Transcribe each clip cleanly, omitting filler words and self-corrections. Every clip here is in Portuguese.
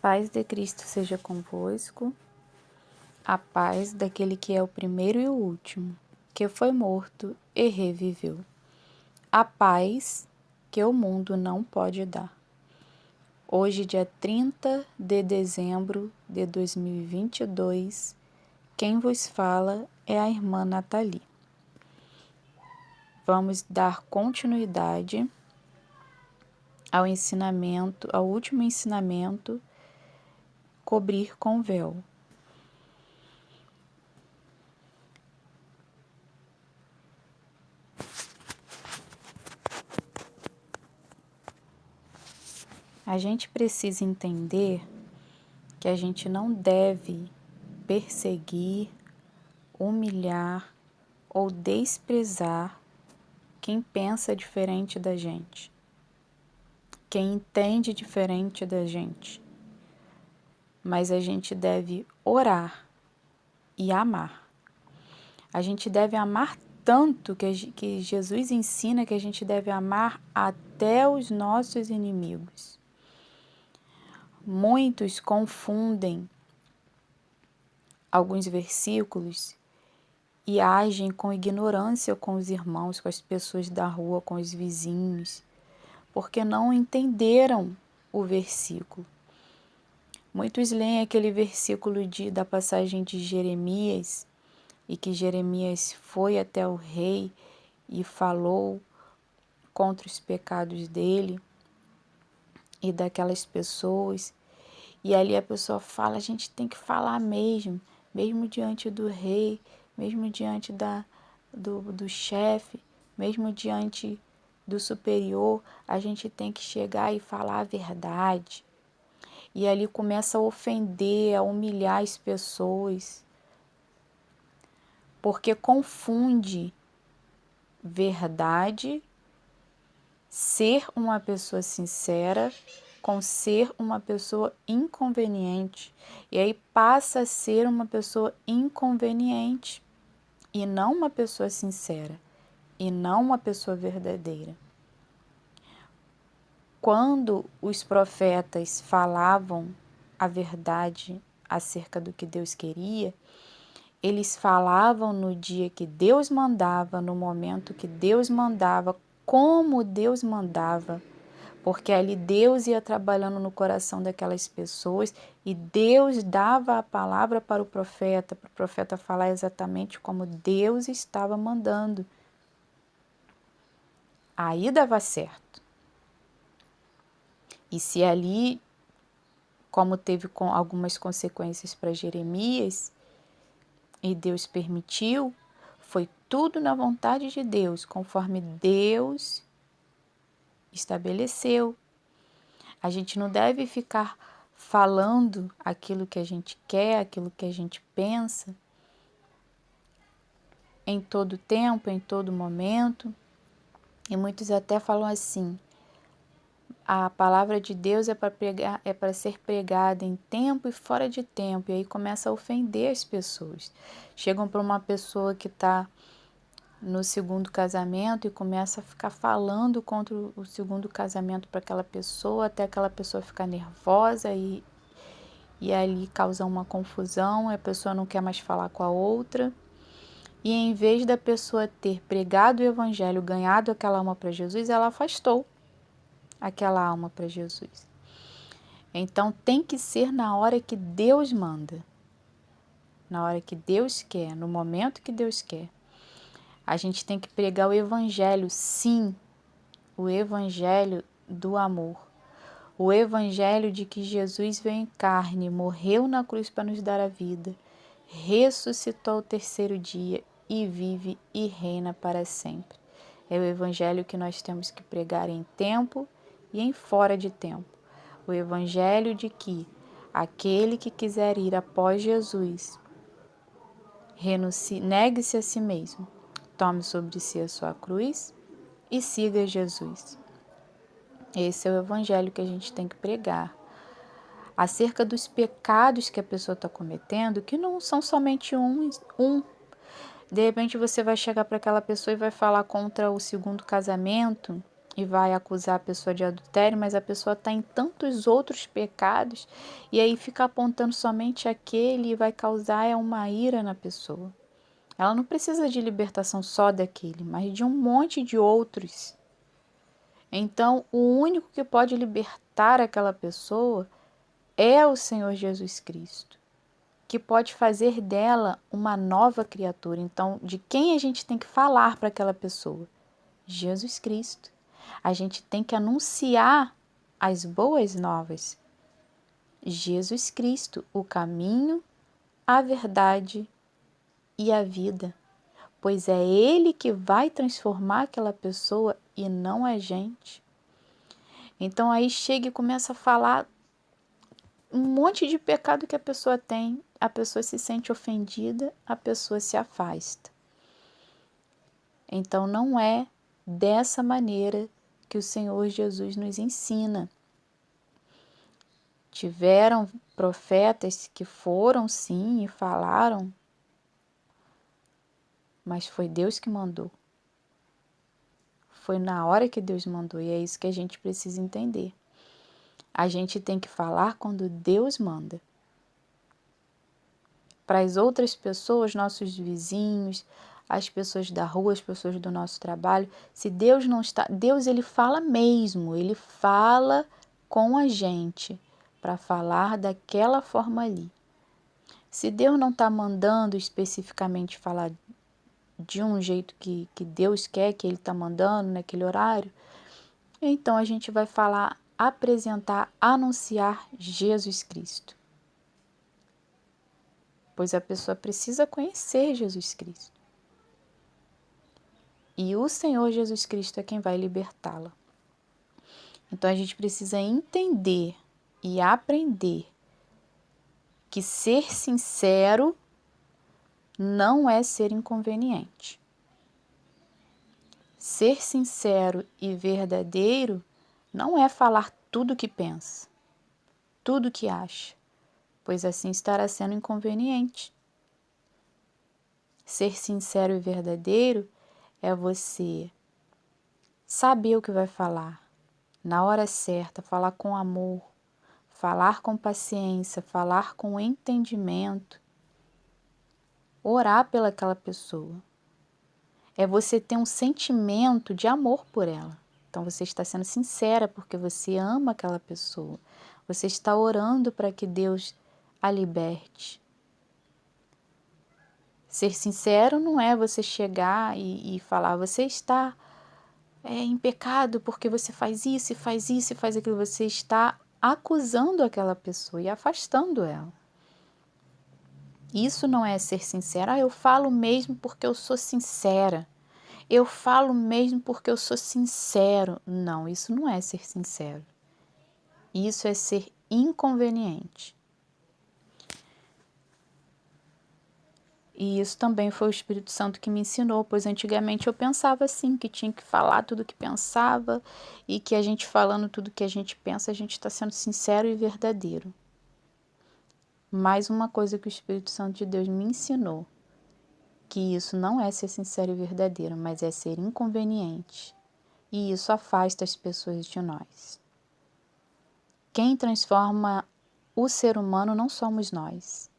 Paz de Cristo seja convosco, a paz daquele que é o primeiro e o último, que foi morto e reviveu. A paz que o mundo não pode dar. Hoje, dia 30 de dezembro de 2022, quem vos fala é a irmã Nathalie. Vamos dar continuidade ao último ensinamento, cobrir com véu. A gente precisa entender que a gente não deve perseguir, humilhar ou desprezar quem pensa diferente da gente, quem entende diferente da gente. Mas a gente deve orar e amar. A gente deve amar tanto que Jesus ensina que a gente deve amar até os nossos inimigos. Muitos confundem alguns versículos e agem com ignorância com os irmãos, com as pessoas da rua, com os vizinhos, porque não entenderam o versículo. Muitos leem aquele versículo da passagem de Jeremias, e que Jeremias foi até o rei e falou contra os pecados dele e daquelas pessoas. E ali a pessoa fala, a gente tem que falar mesmo diante do rei, mesmo diante do chefe, mesmo diante do superior, a gente tem que chegar e falar a verdade. E ali começa a ofender, a humilhar as pessoas, porque confunde verdade, ser uma pessoa sincera, com ser uma pessoa inconveniente. E aí passa a ser uma pessoa inconveniente e não uma pessoa sincera e não uma pessoa verdadeira. Quando os profetas falavam a verdade acerca do que Deus queria, eles falavam no dia que Deus mandava, no momento que Deus mandava, como Deus mandava, porque ali Deus ia trabalhando no coração daquelas pessoas e Deus dava a palavra para o profeta falar exatamente como Deus estava mandando. Aí dava certo. E se ali, como teve algumas consequências para Jeremias, e Deus permitiu, foi tudo na vontade de Deus, conforme Deus estabeleceu. A gente não deve ficar falando aquilo que a gente quer, aquilo que a gente pensa, em todo tempo, em todo momento. E muitos até falam assim: a palavra de Deus é para ser pregada em tempo e fora de tempo. E aí começa a ofender as pessoas. Chegam para uma pessoa que está no segundo casamento e começa a ficar falando contra o segundo casamento para aquela pessoa, até aquela pessoa ficar nervosa e ali causa uma confusão, a pessoa não quer mais falar com a outra. E em vez da pessoa ter pregado o evangelho, ganhado aquela alma para Jesus, ela afastou aquela alma para Jesus. Então tem que ser na hora que Deus manda, na hora que Deus quer, no momento que Deus quer. A gente tem que pregar o evangelho, sim, o evangelho do amor. O evangelho de que Jesus veio em carne, morreu na cruz para nos dar a vida, ressuscitou ao terceiro dia e vive e reina para sempre. É o evangelho que nós temos que pregar em tempo e em fora de tempo. O evangelho de que aquele que quiser ir após Jesus, negue-se a si mesmo, tome sobre si a sua cruz e siga Jesus. Esse é o evangelho que a gente tem que pregar. Acerca dos pecados que a pessoa está cometendo, que não são somente um. De repente você vai chegar para aquela pessoa e vai falar contra o segundo casamento e vai acusar a pessoa de adultério, mas a pessoa está em tantos outros pecados e aí fica apontando somente aquele e vai causar uma ira na pessoa. Ela não precisa de libertação só daquele, mas de um monte de outros. Então, o único que pode libertar aquela pessoa é o Senhor Jesus Cristo, que pode fazer dela uma nova criatura. Então, de quem a gente tem que falar para aquela pessoa? Jesus Cristo. A gente tem que anunciar as boas novas. Jesus Cristo, o caminho, a verdade e a vida. Pois é Ele que vai transformar aquela pessoa e não a gente. Então aí chega e começa a falar um monte de pecado que a pessoa tem, a pessoa se sente ofendida, a pessoa se afasta. Então não é dessa maneira que o Senhor Jesus nos ensina. Tiveram profetas que foram sim e falaram, mas foi Deus que mandou. Foi na hora que Deus mandou e é isso que a gente precisa entender. A gente tem que falar quando Deus manda. Para as outras pessoas, nossos vizinhos, as pessoas da rua, as pessoas do nosso trabalho, se Deus não está, Deus ele fala mesmo, ele fala com a gente para falar daquela forma ali. Se Deus não está mandando especificamente falar de um jeito que Deus quer, que Ele está mandando naquele horário, então a gente vai falar, apresentar, anunciar Jesus Cristo. Pois a pessoa precisa conhecer Jesus Cristo. E o Senhor Jesus Cristo é quem vai libertá-la. Então a gente precisa entender e aprender que ser sincero não é ser inconveniente. Ser sincero e verdadeiro não é falar tudo o que pensa, tudo o que acha, pois assim estará sendo inconveniente. Ser sincero e verdadeiro é você saber o que vai falar, na hora certa, falar com amor, falar com paciência, falar com entendimento, orar pelaquela pessoa. É você ter um sentimento de amor por ela. Então você está sendo sincera porque você ama aquela pessoa. Você está orando para que Deus a liberte. Ser sincero não é você chegar e falar, você está em pecado porque você faz isso, e faz isso, e faz aquilo. Você está acusando aquela pessoa e afastando ela. Isso não é ser sincera. Eu falo mesmo porque eu sou sincera. Eu falo mesmo porque eu sou sincero. Não, isso não é ser sincero. Isso é ser inconveniente. E isso também foi o Espírito Santo que me ensinou, pois antigamente eu pensava assim, que tinha que falar tudo o que pensava e que a gente falando tudo o que a gente pensa, a gente está sendo sincero e verdadeiro. Mais uma coisa que o Espírito Santo de Deus me ensinou, que isso não é ser sincero e verdadeiro, mas é ser inconveniente. E isso afasta as pessoas de nós. Quem transforma o ser humano não somos nós,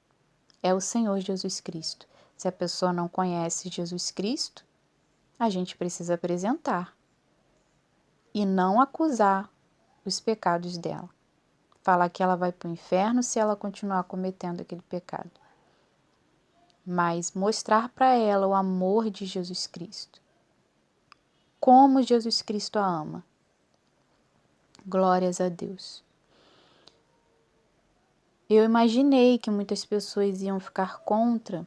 é o Senhor Jesus Cristo. Se a pessoa não conhece Jesus Cristo, a gente precisa apresentar e não acusar os pecados dela. Falar que ela vai para o inferno se ela continuar cometendo aquele pecado. Mas mostrar para ela o amor de Jesus Cristo. Como Jesus Cristo a ama. Glórias a Deus. Eu imaginei que muitas pessoas iam ficar contra,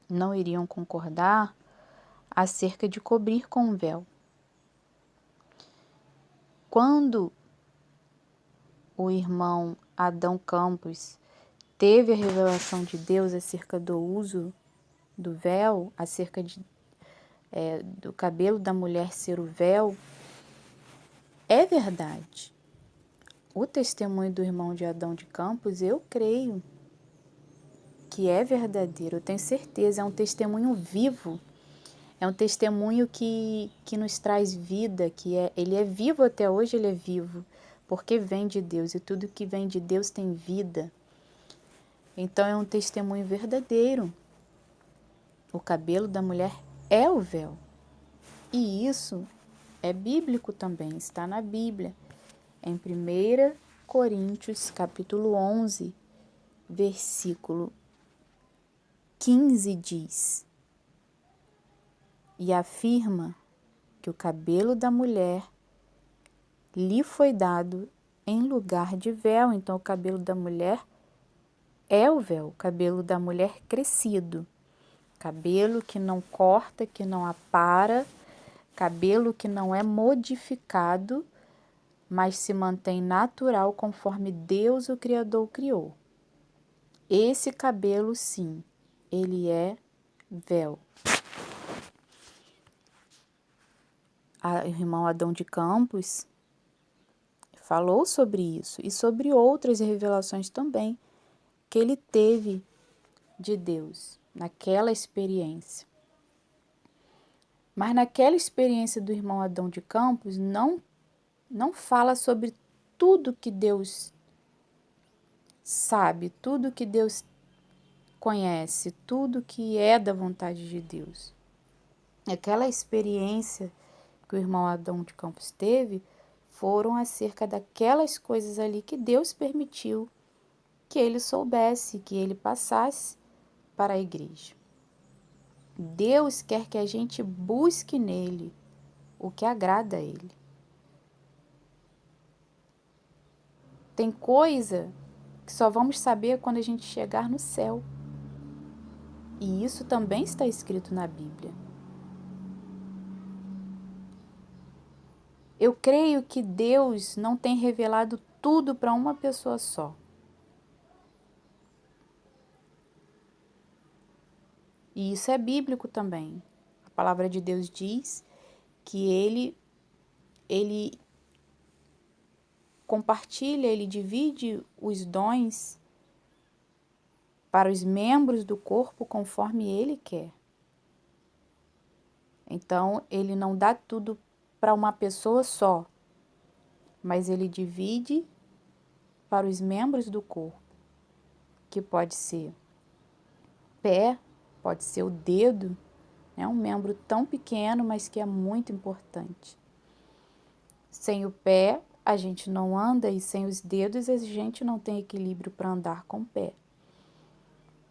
não iriam concordar acerca de cobrir com um véu. Quando o irmão Adão Campos teve a revelação de Deus acerca do uso do véu, acerca do cabelo da mulher ser o véu, é verdade. O testemunho do irmão de Adão de Campos, eu creio que é verdadeiro, eu tenho certeza, é um testemunho vivo É um testemunho que nos traz vida, ele é vivo até hoje, ele é vivo, porque vem de Deus, e tudo que vem de Deus tem vida. Então é um testemunho verdadeiro. O cabelo da mulher é o véu. E isso é bíblico também, está na Bíblia. Em 1 Coríntios, capítulo 11, versículo 15 diz: e afirma que o cabelo da mulher lhe foi dado em lugar de véu. Então, o cabelo da mulher é o véu, o cabelo da mulher crescido. Cabelo que não corta, que não apara, cabelo que não é modificado, mas se mantém natural conforme Deus, o Criador, o criou. Esse cabelo, sim, ele é véu. O irmão Adão de Campos falou sobre isso e sobre outras revelações também que ele teve de Deus naquela experiência. Mas naquela experiência do irmão Adão de Campos não fala sobre tudo que Deus sabe, tudo que Deus conhece, tudo que é da vontade de Deus. Aquela experiência que o irmão Adão de Campos teve foram acerca daquelas coisas ali que Deus permitiu que ele soubesse, que ele passasse para a igreja. Deus quer que a gente busque nele o que agrada a ele. Tem coisa que só vamos saber quando a gente chegar no céu. E isso também está escrito na Bíblia. Eu creio que Deus não tem revelado tudo para uma pessoa só. E isso é bíblico também. A palavra de Deus diz que ele compartilha, ele divide os dons para os membros do corpo conforme ele quer. Então, ele não dá tudo para uma pessoa só, mas ele divide para os membros do corpo, que pode ser pé, pode ser o dedo, um membro tão pequeno, mas que é muito importante. Sem o pé, a gente não anda, e sem os dedos, a gente não tem equilíbrio para andar com o pé.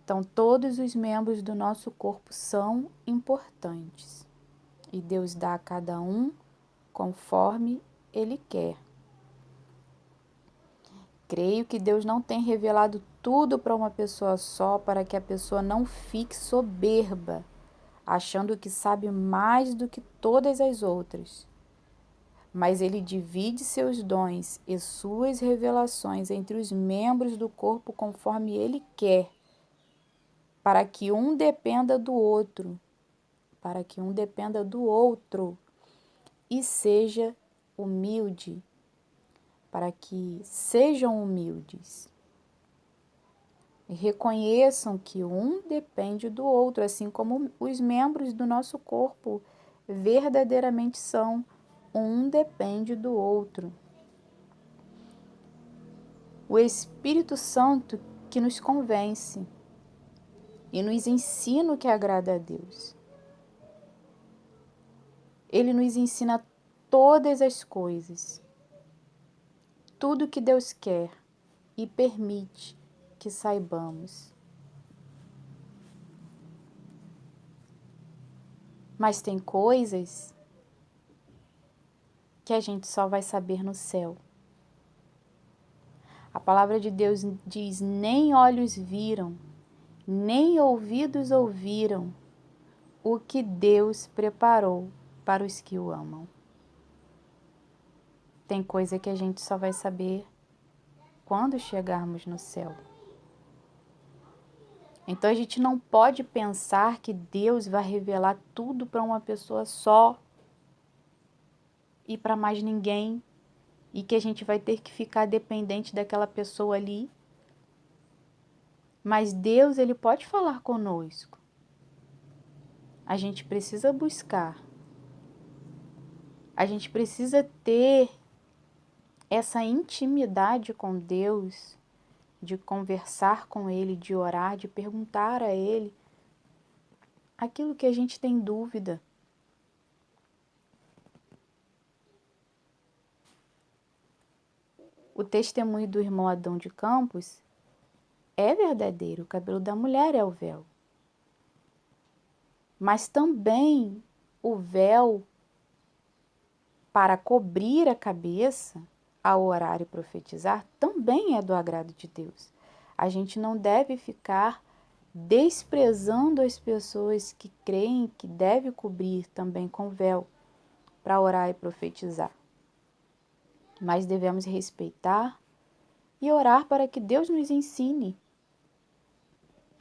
Então, todos os membros do nosso corpo são importantes. E Deus dá a cada um conforme Ele quer. Creio que Deus não tem revelado tudo para uma pessoa só, para que a pessoa não fique soberba, achando que sabe mais do que todas as outras. Mas Ele divide seus dons e suas revelações entre os membros do corpo conforme Ele quer, para que um dependa do outro, e seja humilde, para que sejam humildes. E reconheçam que um depende do outro, assim como os membros do nosso corpo verdadeiramente são. Um depende do outro. O Espírito Santo que nos convence e nos ensina o que agrada a Deus. Ele nos ensina todas as coisas, tudo que Deus quer e permite que saibamos. Mas tem coisas que a gente só vai saber no céu. A palavra de Deus diz: nem olhos viram, nem ouvidos ouviram o que Deus preparou para os que o amam. Tem coisa que a gente só vai saber quando chegarmos no céu. Então a gente não pode pensar que Deus vai revelar tudo para uma pessoa só e para mais ninguém, e que a gente vai ter que ficar dependente daquela pessoa ali. Mas Deus, Ele pode falar conosco. A gente precisa buscar. A gente precisa ter essa intimidade com Deus, de conversar com Ele, de orar, de perguntar a Ele aquilo que a gente tem dúvida. O testemunho do irmão Adão de Campos é verdadeiro, o cabelo da mulher é o véu. Mas também o véu para cobrir a cabeça, ao orar e profetizar, também é do agrado de Deus. A gente não deve ficar desprezando as pessoas que creem que deve cobrir também com véu para orar e profetizar. Mas devemos respeitar e orar para que Deus nos ensine,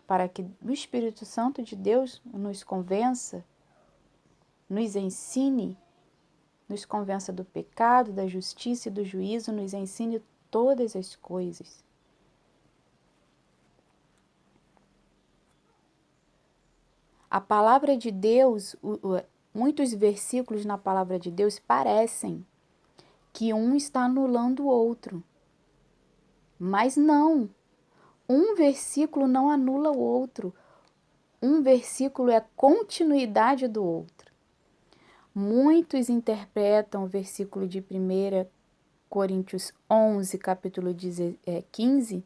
para que o Espírito Santo de Deus nos convença, nos ensine, nos convença do pecado, da justiça e do juízo, nos ensine todas as coisas. A palavra de Deus, muitos versículos na palavra de Deus parecem que um está anulando o outro. Mas não. Um versículo não anula o outro. Um versículo é continuidade do outro. Muitos interpretam o versículo de 1 Coríntios 11, capítulo 15,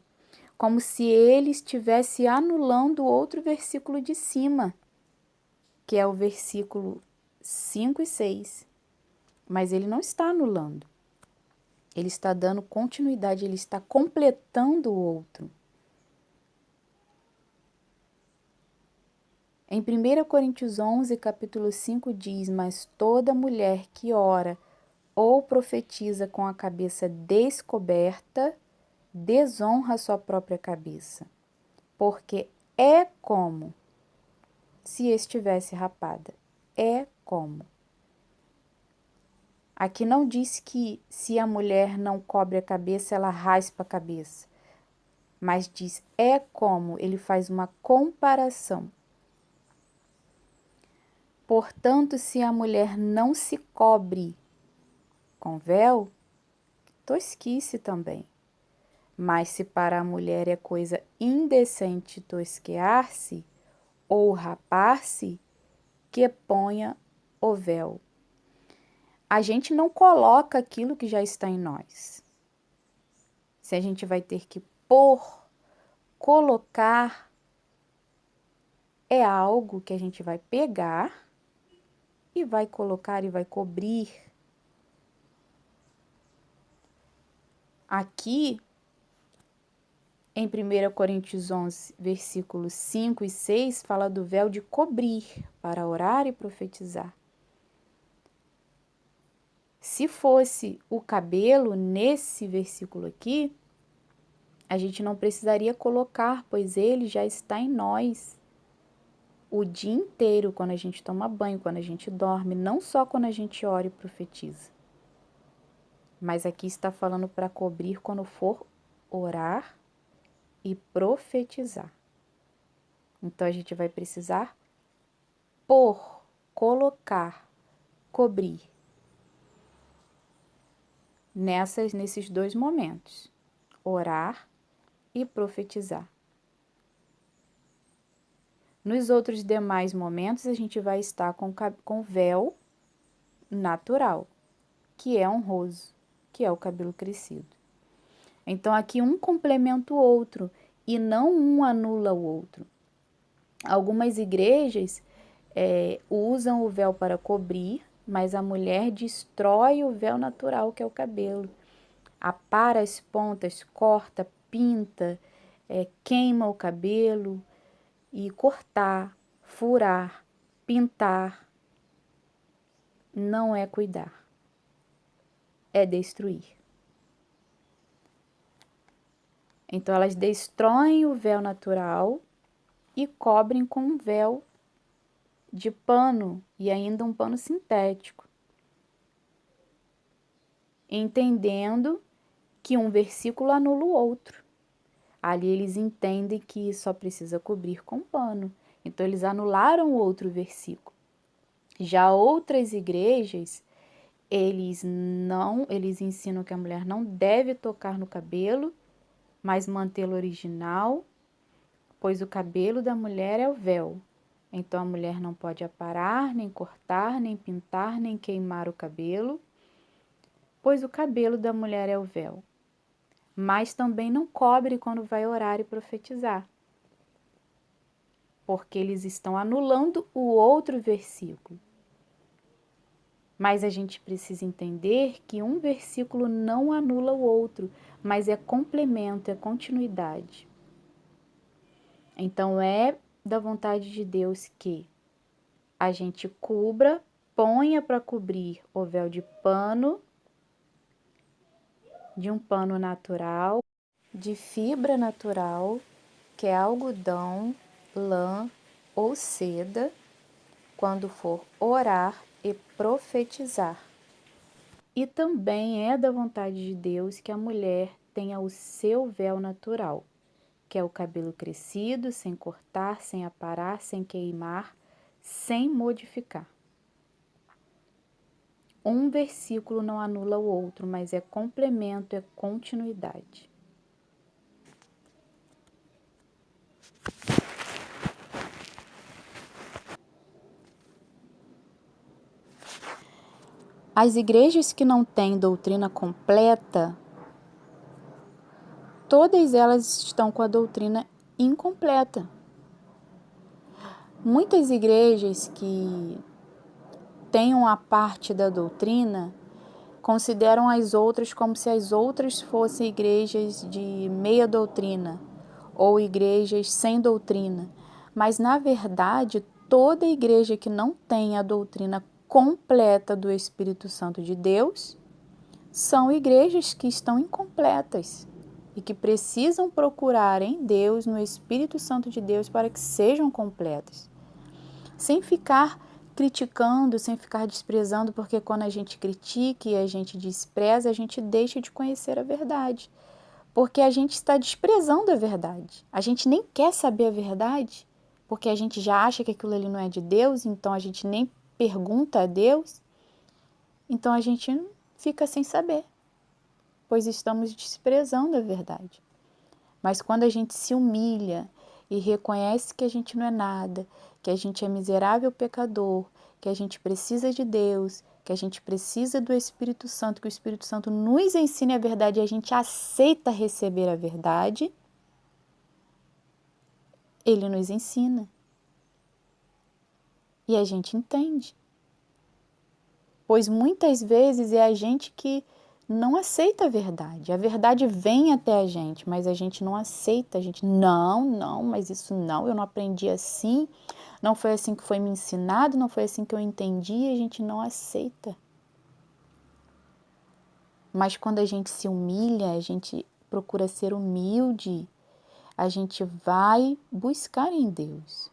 como se ele estivesse anulando o outro versículo de cima, que é o versículo 5 e 6. Mas ele não está anulando. Ele está dando continuidade, ele está completando o outro. Em 1 Coríntios 11, capítulo 5 diz: mas toda mulher que ora ou profetiza com a cabeça descoberta, desonra sua própria cabeça, porque é como se estivesse rapada. É como. Aqui não diz que se a mulher não cobre a cabeça, ela raspa a cabeça. Mas diz é como, ele faz uma comparação. Portanto, se a mulher não se cobre com véu, tosquice também. Mas se para a mulher é coisa indecente tosquear-se ou rapar-se, que ponha o véu. A gente não coloca aquilo que já está em nós. Se a gente vai ter que colocar, é algo que a gente vai pegar e vai colocar e vai cobrir. Aqui, em 1 Coríntios 11, versículos 5 e 6, fala do véu de cobrir, para orar e profetizar. Se fosse o cabelo nesse versículo aqui, a gente não precisaria colocar, pois ele já está em nós o dia inteiro, quando a gente toma banho, quando a gente dorme, não só quando a gente ora e profetiza. Mas aqui está falando para cobrir quando for orar e profetizar. Então a gente vai precisar colocar, cobrir. Nesses dois momentos, orar e profetizar. Nos outros demais momentos, a gente vai estar com véu natural, que é honroso, que é o cabelo crescido. Então, aqui um complementa o outro e não um anula o outro. Algumas igrejas usam o véu para cobrir, mas a mulher destrói o véu natural, que é o cabelo. Apara as pontas, corta, pinta, queima o cabelo. E cortar, furar, pintar, não é cuidar, é destruir. Então, elas destroem o véu natural e cobrem com um véu de pano e ainda um pano sintético, entendendo que um versículo anula o outro. Ali eles entendem que só precisa cobrir com pano Então, eles anularam o outro versículo. Já outras igrejas, eles ensinam que a mulher não deve tocar no cabelo, mas mantê-lo original, pois o cabelo da mulher é o véu. Então, a mulher não pode aparar, nem cortar, nem pintar, nem queimar o cabelo, pois o cabelo da mulher é o véu. Mas também não cobre quando vai orar e profetizar, porque eles estão anulando o outro versículo. Mas a gente precisa entender que um versículo não anula o outro, mas é complemento, é continuidade. Então, é da vontade de Deus que a gente cubra, ponha para cobrir o véu de um pano natural, de fibra natural, que é algodão, lã ou seda, quando for orar e profetizar. E também é da vontade de Deus que a mulher tenha o seu véu natural, que é o cabelo crescido, sem cortar, sem aparar, sem queimar, sem modificar. Um versículo não anula o outro, mas é complemento, é continuidade. As igrejas que não têm doutrina completa, todas elas estão com a doutrina incompleta. Muitas igrejas que têm uma parte da doutrina consideram as outras como se as outras fossem igrejas de meia doutrina ou igrejas sem doutrina. Mas, na verdade, toda igreja que não tem a doutrina completa do Espírito Santo de Deus são igrejas que estão incompletas e que precisam procurar em Deus, no Espírito Santo de Deus, para que sejam completas. Sem ficar criticando, sem ficar desprezando, porque quando a gente critica e a gente despreza, a gente deixa de conhecer a verdade. Porque a gente está desprezando a verdade. A gente nem quer saber a verdade, porque a gente já acha que aquilo ali não é de Deus, então a gente nem pergunta a Deus. Então a gente fica sem saber, pois estamos desprezando a verdade. Mas quando a gente se humilha e reconhece que a gente não é nada, que a gente é miserável pecador, que a gente precisa de Deus, que a gente precisa do Espírito Santo, que o Espírito Santo nos ensine a verdade e a gente aceita receber a verdade, ele nos ensina. E a gente entende. Pois muitas vezes é a gente que não aceita a verdade. A verdade vem até a gente, mas a gente não aceita. A gente, não, mas isso não, eu não aprendi assim, não foi assim que foi me ensinado, não foi assim que eu entendi, e a gente não aceita. Mas quando a gente se humilha, a gente procura ser humilde, a gente vai buscar em Deus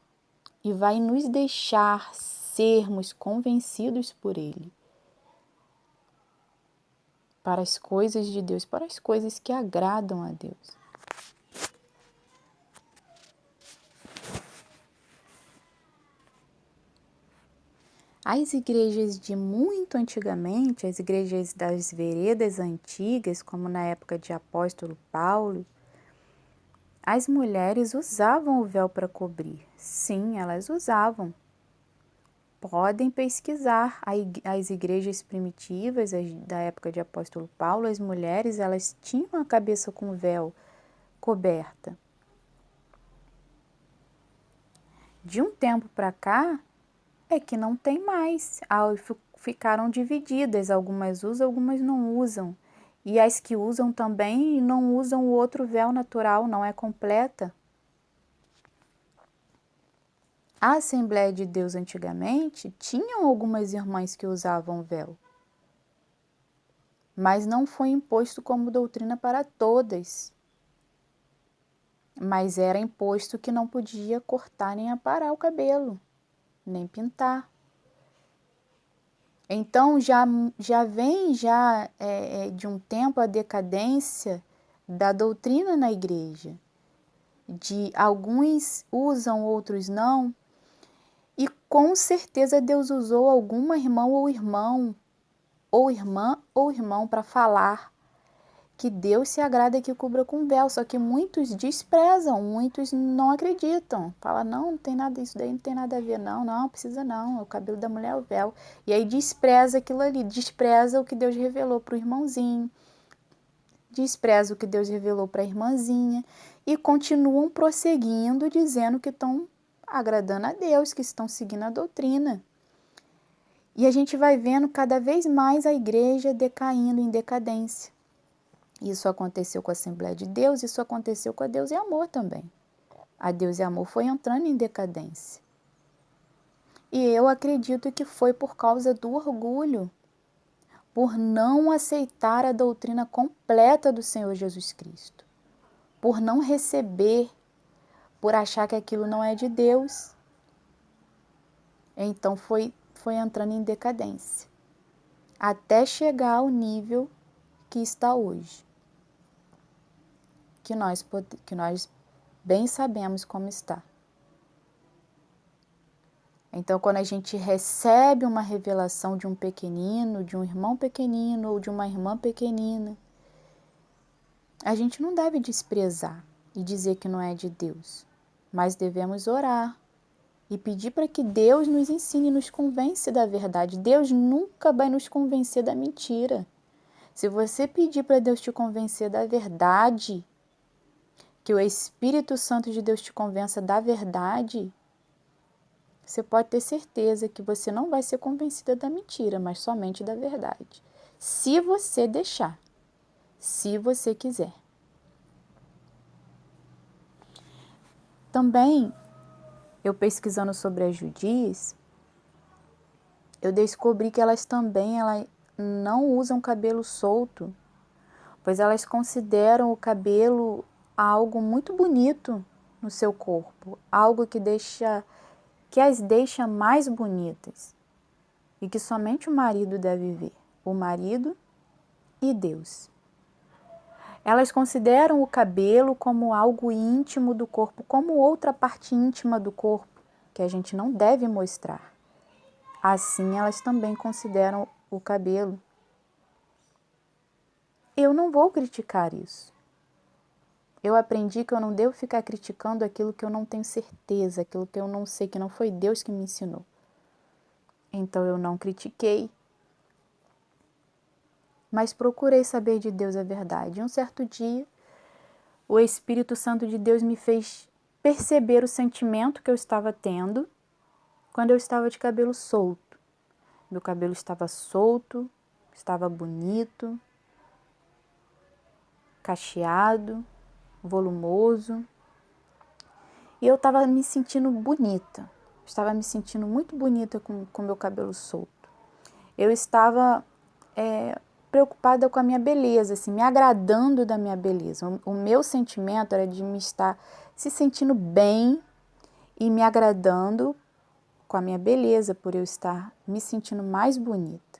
e vai nos deixar sermos convencidos por Ele para as coisas de Deus, para as coisas que agradam a Deus. As igrejas de muito antigamente, as igrejas das veredas antigas, como na época de apóstolo Paulo, as mulheres usavam o véu para cobrir. Sim, elas usavam. Podem pesquisar as igrejas primitivas da época de apóstolo Paulo, as mulheres, elas tinham a cabeça com véu coberta. De um tempo para cá, é que não tem mais. Ficaram divididas, algumas usam, algumas não usam. E as que usam também não usam o outro véu natural, não é completa. A Assembleia de Deus antigamente tinham algumas irmãs que usavam véu, mas não foi imposto como doutrina para todas. Mas era imposto que não podia cortar nem aparar o cabelo, nem pintar. Então já vem de um tempo a decadência da doutrina na igreja. de alguns usam, outros não, e com certeza Deus usou alguma irmã ou irmão, ou irmã ou irmão para falar que Deus se agrada que cubra com véu, só que muitos desprezam, muitos não acreditam. Fala, não, não tem nada, isso daí não tem nada a ver, não, precisa não, o cabelo da mulher é o véu. E aí despreza aquilo ali, despreza o que Deus revelou para o irmãozinho, despreza o que Deus revelou para a irmãzinha e continuam prosseguindo dizendo que estão agradando a Deus, que estão seguindo a doutrina. E a gente vai vendo cada vez mais a igreja decaindo em decadência. Isso aconteceu com a Assembleia de Deus, isso aconteceu com a Deus e Amor também. A Deus e Amor foi entrando em decadência. E eu acredito que foi por causa do orgulho, por não aceitar a doutrina completa do Senhor Jesus Cristo, por não receber, por achar que aquilo não é de Deus. Então foi entrando em decadência, até chegar ao nível que está hoje. Que nós bem sabemos como está. Então, quando a gente recebe uma revelação de um pequenino, de um irmão pequenino ou de uma irmã pequenina, a gente não deve desprezar e dizer que não é de Deus, mas devemos orar e pedir para que Deus nos ensine, nos convence da verdade. Deus nunca vai nos convencer da mentira. Se você pedir para Deus te convencer da verdade, que o Espírito Santo de Deus te convença da verdade, você pode ter certeza que você não vai ser convencida da mentira, mas somente da verdade. Se você deixar, se você quiser. Também, eu pesquisando sobre as judias, eu descobri que elas não usam cabelo solto, pois elas consideram o cabelo algo muito bonito no seu corpo, algo que as deixa mais bonitas e que somente o marido deve ver, o marido e Deus. Elas consideram o cabelo como algo íntimo do corpo, como outra parte íntima do corpo, que a gente não deve mostrar. Assim, elas também consideram o cabelo. Eu não vou criticar isso. Eu aprendi que eu não devo ficar criticando aquilo que eu não tenho certeza, aquilo que eu não sei, que não foi Deus que me ensinou. Então eu não critiquei, mas procurei saber de Deus a verdade. E um certo dia, o Espírito Santo de Deus me fez perceber o sentimento que eu estava tendo quando eu estava de cabelo solto. Meu cabelo estava solto, estava bonito, cacheado, volumoso. E eu estava me sentindo bonita. Estava me sentindo muito bonita com meu cabelo solto. Eu estava preocupada com a minha beleza, assim, me agradando da minha beleza. O meu sentimento era de me estar se sentindo bem e me agradando com a minha beleza, por eu estar me sentindo mais bonita.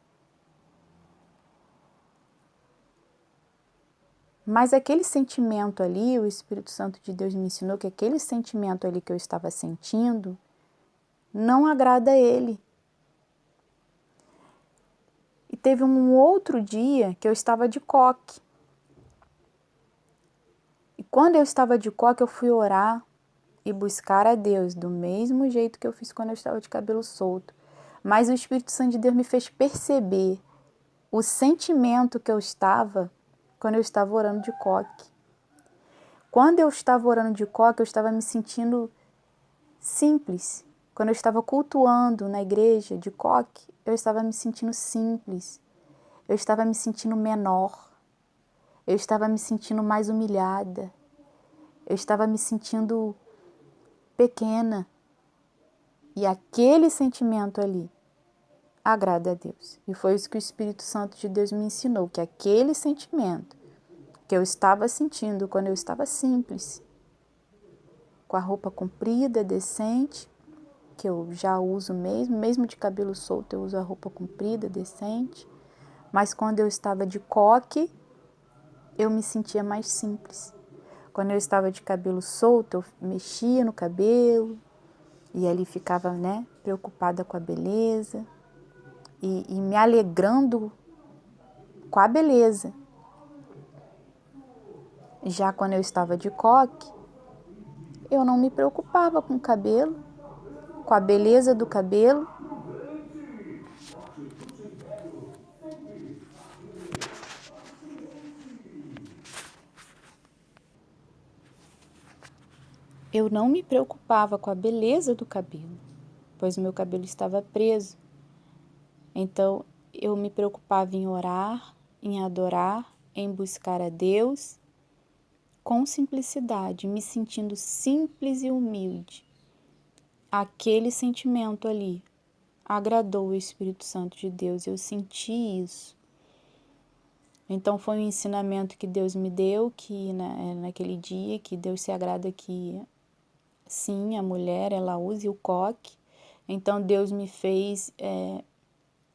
Mas aquele sentimento ali, o Espírito Santo de Deus me ensinou que aquele sentimento ali que eu estava sentindo não agrada a Ele. E teve um outro dia que eu estava de coque. E quando eu estava de coque, eu fui orar e buscar a Deus, do mesmo jeito que eu fiz quando eu estava de cabelo solto. Mas o Espírito Santo de Deus me fez perceber o sentimento que eu estava quando eu estava orando de coque. Quando eu estava orando de coque, eu estava me sentindo simples. Quando eu estava cultuando na igreja de coque, eu estava me sentindo simples. Eu estava me sentindo menor. Eu estava me sentindo mais humilhada. Eu estava me sentindo pequena. E aquele sentimento ali agrada a Deus. E foi isso que o Espírito Santo de Deus me ensinou, que aquele sentimento que eu estava sentindo quando eu estava simples, com a roupa comprida, decente, que eu já uso mesmo de cabelo solto eu uso a roupa comprida, decente, mas quando eu estava de coque, eu me sentia mais simples. Quando eu estava de cabelo solto, eu mexia no cabelo e ali ficava, preocupada com a beleza e me alegrando com a beleza. Já quando eu estava de coque, eu não me preocupava com o cabelo, com a beleza do cabelo. Eu não me preocupava com a beleza do cabelo, pois meu cabelo estava preso. Então, eu me preocupava em orar, em adorar, em buscar a Deus com simplicidade, me sentindo simples e humilde. Aquele sentimento ali agradou o Espírito Santo de Deus, eu senti isso. Então foi um ensinamento que Deus me deu, que naquele dia, que Deus se agrada que sim, a mulher ela use o coque. Então Deus me fez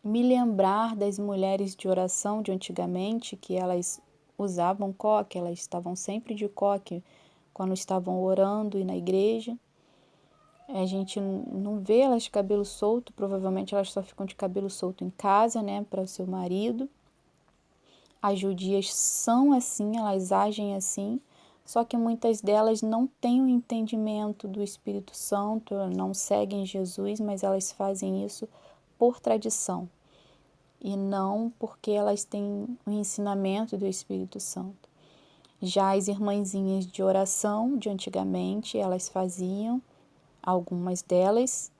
me lembrar das mulheres de oração de antigamente, que elas usavam coque, elas estavam sempre de coque quando estavam orando e na igreja. A gente não vê elas de cabelo solto, provavelmente elas só ficam de cabelo solto em casa, para o seu marido. As judias são assim, elas agem assim, só que muitas delas não têm o entendimento do Espírito Santo, não seguem Jesus, mas elas fazem isso por tradição e não porque elas têm o ensinamento do Espírito Santo. Já as irmãzinhas de oração de antigamente, elas faziam, algumas delas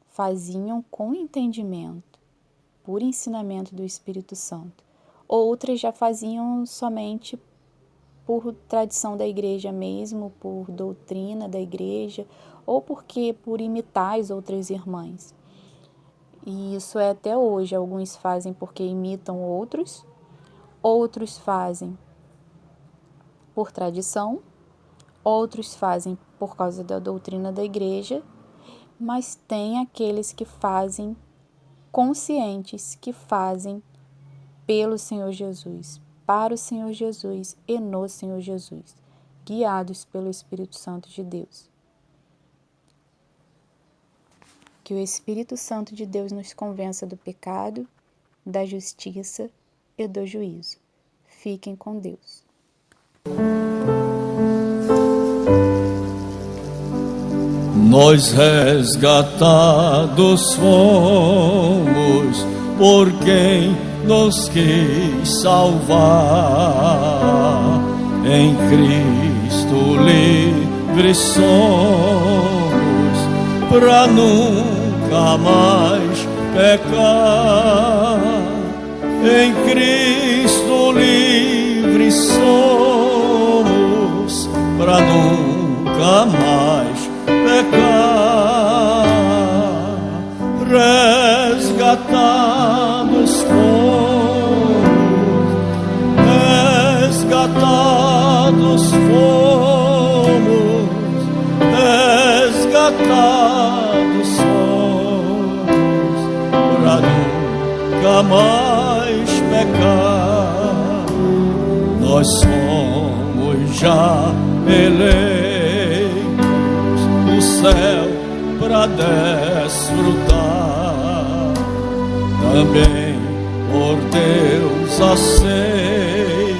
faziam com entendimento, por ensinamento do Espírito Santo. Outras já faziam somente por tradição da igreja mesmo, por doutrina da igreja, ou por imitar as outras irmãs. E isso é até hoje. Alguns fazem porque imitam outros fazem por tradição, outros fazem por causa da doutrina da igreja, mas tem aqueles que fazem conscientes, que fazem pelo Senhor Jesus, para o Senhor Jesus e no Senhor Jesus, guiados pelo Espírito Santo de Deus. Que o Espírito Santo de Deus nos convença do pecado, da justiça e do juízo. Fiquem com Deus. Nós resgatados fomos por quem nos quis salvar. Em Cristo livres somos pra nunca mais pecar. Em Cristo livres somos pra nunca mais pecar. Resgatados fomos, resgatados fomos, resgatados somos, pra nunca mais pecar. Nós somos já eleitos do céu pra desfrutar, também por Deus aceitos,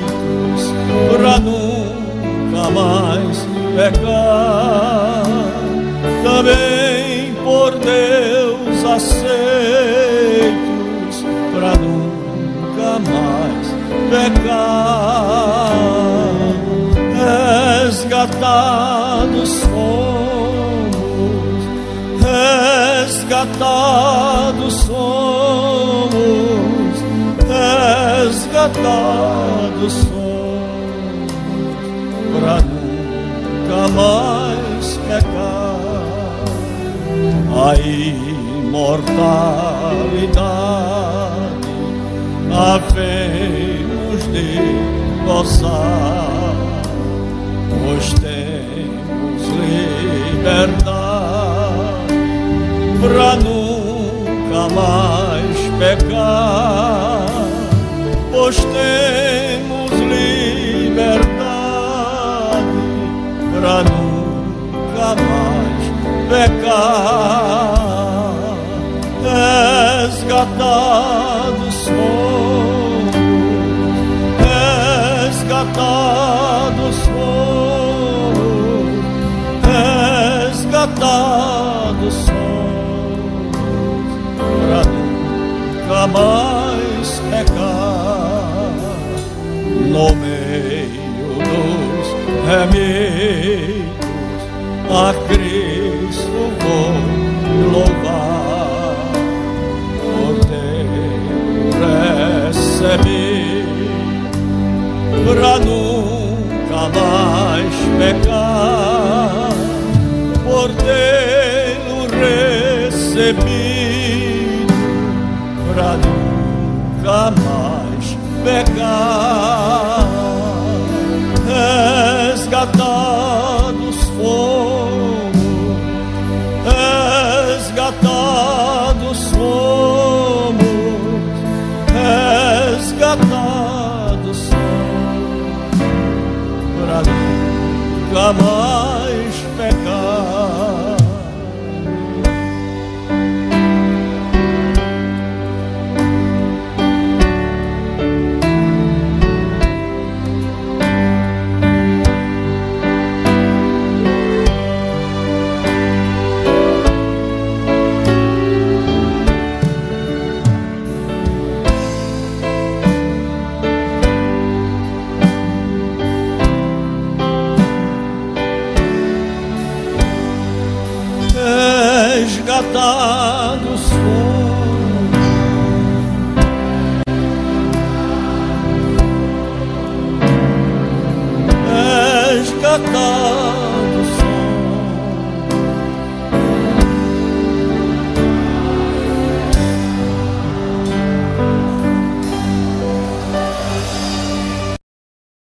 pra nunca mais pecar. Também por Deus aceitos, pra nunca mais pecar. Resgatados fomos, resgatados somos, resgatados somos, pra nunca mais pecar. A imortalidade havemos de gozar, pois temos liberdade pra nunca mais pecar, pois temos liberdade resgatados somos pra nunca mais pecar. No meio dos remidos a Cristo vou louvar, por ter recebido pra nunca mais pecar, por tê-lo recebido pra nunca mais pecar. Resgatados fomos, resgatados fomos, resgatados somos pra nunca mais pecar. Resgatados fomos, resgatados